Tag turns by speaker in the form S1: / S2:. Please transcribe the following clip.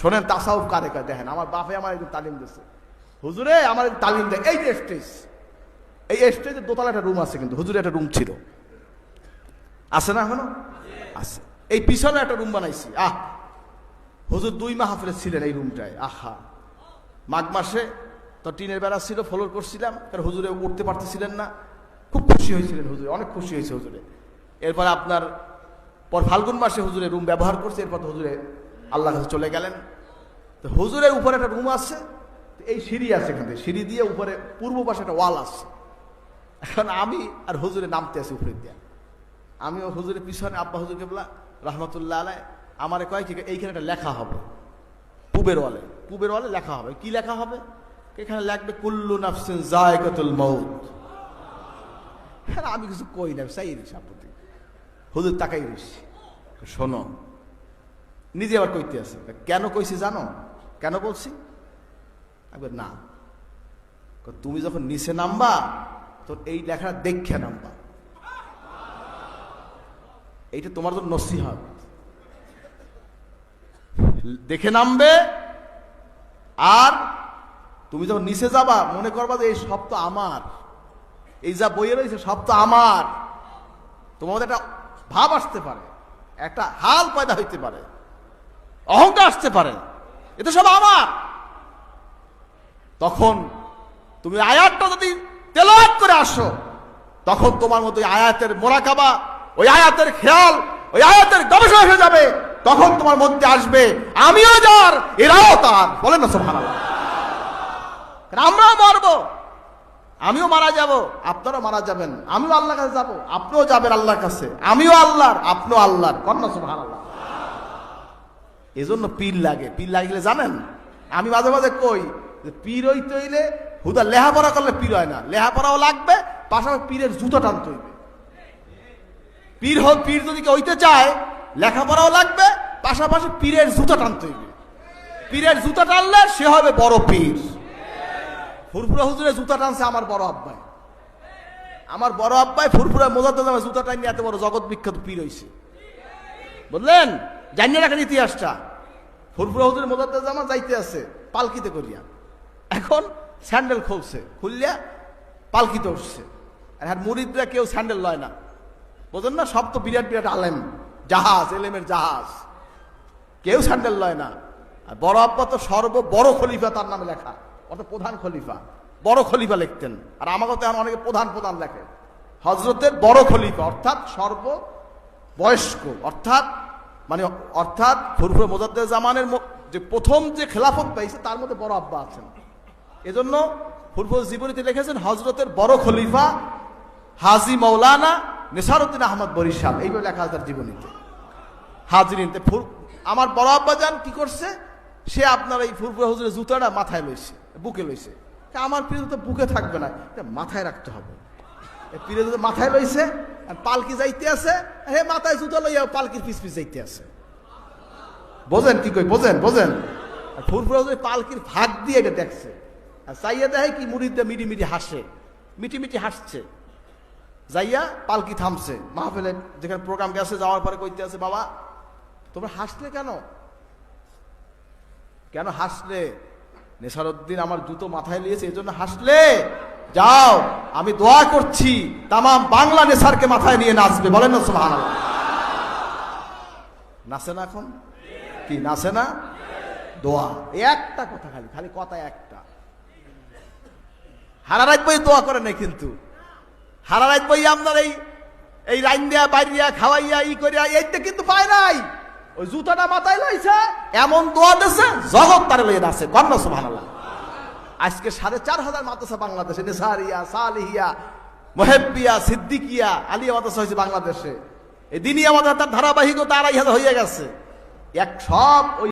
S1: শোনেন তাসাউফ কারে কারে দেখেন, আমার বাপে আমার একদিন তালিম দিচ্ছে, হুজুরে আমার তালিম দেয়। এই যে স্টেজ, এই স্টেজের দোতলা একটা রুম আছে, কিন্তু হুজুরে একটা রুম ছিল, আছে না এখনো? আছে। এই পিছনে একটা রুম বানাইছি। হুজুর 2 মাহফিলে ছিলেন এই রুমটায়। মাঘ মাসে তো টিনের বেড়া ছিল, ফ্লোর করছিলাম, কারণ হুজুরে উঠতে পারতেছিলেন না। খুব খুশি হয়েছিলেন হুজুরে, অনেক খুশি হয়েছে হুজুরে। এরপর আপনার পর ফাল্গুন মাসে হুজুরে রুম ব্যবহার করছে। এরপর হুজুরে আল্লাহ কাছে চলে গেলেন। তো হুজুরের উপরে একটা রুম আছে, এই সিঁড়ি আছে, এখানে সিঁড়ি দিয়ে উপরে পূর্ব পাশে একটা ওয়াল আছে। এখন আমি আর হুজুরে নামতে আছি উপরে দিয়ে। আমিও হুজুরের পিছনে, আব্বা হুজুর কেবলা রহমতুল্লাহ আলাই আমারে কয় কি এইখানে একটা লেখা হবে, পূবের ওয়ালে লেখা হবে। কি লেখা হবে? এখানে লিখবে কুল্লু নাফসিন যায়কাতুল মাউত। হ্যাঁ, আমি কিছু কই না, চাই রিস আপত্তি। হুজুর তাকাই রিস, শোনো, নিজে আবার কইতে আছে। কেন কইছি জানো? কেন বলছি? না, তুমি যখন নিচে নামবা তো এই লেখাটা দেখে নামবা, এইটা তোমার জন্য নসিহত। দেখে নামবে, আর তুমি যখন নিচে যাবা মনে করবা যে এই সব তো আমার, এই যা বইয়ে রয়েছে সব তো আমার। তোমার মধ্যে একটা ভাব আসতে পারে, একটা হাল পয়দা হইতে পারে, অহংকার আসতে পারে, এটা সব আমার। তখন তুমি আয়াতটা যদি তেলাওয়াত করে আসো, তখন তোমার মতো আয়াতের মোরাকাবা, ওই আয়াতের খেয়াল, ওই আয়াতের গবেষণা হয়ে যাবে। তখন তোমার মধ্যে আসবে আমিও যার, এরাও তার। বলেন না সুবহানাল্লাহ। আমরাও মরবো, আমিও মারা যাব, আপনারাও মারা যাবেন। আমিও আল্লাহর কাছে যাব, আপনিও যাবেন আল্লাহর কাছে। আমিও আল্লাহর, আপনিও আল্লাহর। কন্যা সুবহানাল্লাহ। এজন্য পীর লাগে। পীর লাগিলে জানেন, আমি মাঝে মাঝে কই যে পীর হইতে হইলে হুদা লেহাপড়া করলে পীর হয় না, লেহাপড়াও লাগবে, পাশাপাশি পীরের জুতো টানতে হইবে। পীর যদি কেউ হইতে চায় লেখাপড়াও লাগবে, পাশাপাশি পীরের জুতো টানতে হইবে। পীরের জুতো টানলে সে হবে বড় পীর। ফুরফুরা হুজুরের জুতা টানছে আমার বড় আব্বাই। আমার বড় আব্বাই ফুরফুরা মোজাদ্দেদ জামান জুতা টাইনি এত বড় জগৎ বিখ্যাত পীর হইছে। বুঝলেন? জানিয়ে রাখেন ইতিহাসটা। ফুরফুরা হুজুরের মোজাদ্দেদ জামান যাইতে আছে পালকিতে করিয়া, এখন স্যান্ডেল খুললিয়া পালকিতে উঠছে। আর মুরিদরা কেউ স্যান্ডেল লয় না, বোঝেন না? সব তো বিরাট বিরাট আলেম, জাহাজ, এলেমের জাহাজ, কেউ স্যান্ডেল লয় না। আর বড় আব্বা তো বড় খলিফা, তার নামে লেখা, অর্থাৎ প্রধান খলিফা, বড় খলিফা লিখতেন। আর আমাকে তো এখন অনেকে প্রধান লেখে। হযরতের বড় খলিফা অর্থাৎ সর্ববয়স্ক, অর্থাৎ ফুরফুরা মোজাদ্দেদ জামানের যে প্রথম যে খেলাফত পাইছে তার মধ্যে বড় আব্বা আছেন। এজন্য ফুরফুরা জীবনীতে লিখেছেন হযরতের বড় খলিফা হাজী মাওলানা নেসারউদ্দিন আহমদ বরিশাল, এইভাবে লেখা আছে তার জীবনীতে। হাজরিন, আমার বড় আব্বা জান কি করছে, সে আপনার এই ফুরফুরা হুজুরের জুতাটা মাথায় লইছে, বুকে লইছে। আমার পীর তো বুকে থাকবে না, মাথায় রাখতে হবে। পীরে যদি মাথায় লইছে, পালকি যাইতে আছে, হে মাথায় জুতা লইয়া পালকির পিছ যাইতে আছে। বোঝেন কি কই? বোঝেন? ফুরফুরা হুজুর পালকির ভাগ দিয়ে এটা দেখছে, আর চাইয়া দেখে কি মুরিদরা মিটি হাসছে। যাইয়া পালকি থামছে, মাহফিলে যেখানে প্রোগ্রাম গেছে, যাওয়ার পরে কইতে আছে, বাবা তোমরা হাসলে কেন হাসলে? নেসারউদ্দিন আমার জুতো মাথায় নিয়েছে, এই জন্য হাসলে? যাও, আমি দোয়া করছি তামাম বাংলা নেসারকে মাথায় নিয়ে নাচবে। বলেন না সুবহানাল্লাহ। নাচে না এখন? কি নাচে না? দোয়া। একটা কথা, খালি কথা একটা। হারারাত বই দোয়া করে নাই, কিন্তু হারারাত বই আপনার এই রাইন দেয়া বাইরিয়া খাওয়াইয়া ই করিয়া এইটা কিন্তু পায় নাই। ওই জুতাটা মাথায় লইছে, এমন দোয়া দিছে জগৎ তারে লইয়া নাচে। কন্যা সুবহানাল্লাহ। আজকে 4,500 মাদ্রাসা বাংলাদেশে, নেসারিয়া, সালেহিয়া, মুহিব্বিয়া, সিদ্দিকিয়া, আলিয়া মাদ্রাসা হয়েছে বাংলাদেশে। এই দিনই আমাদের তার ধারাবাহিকতা 2,500 হয়ে গেছে। সব ওই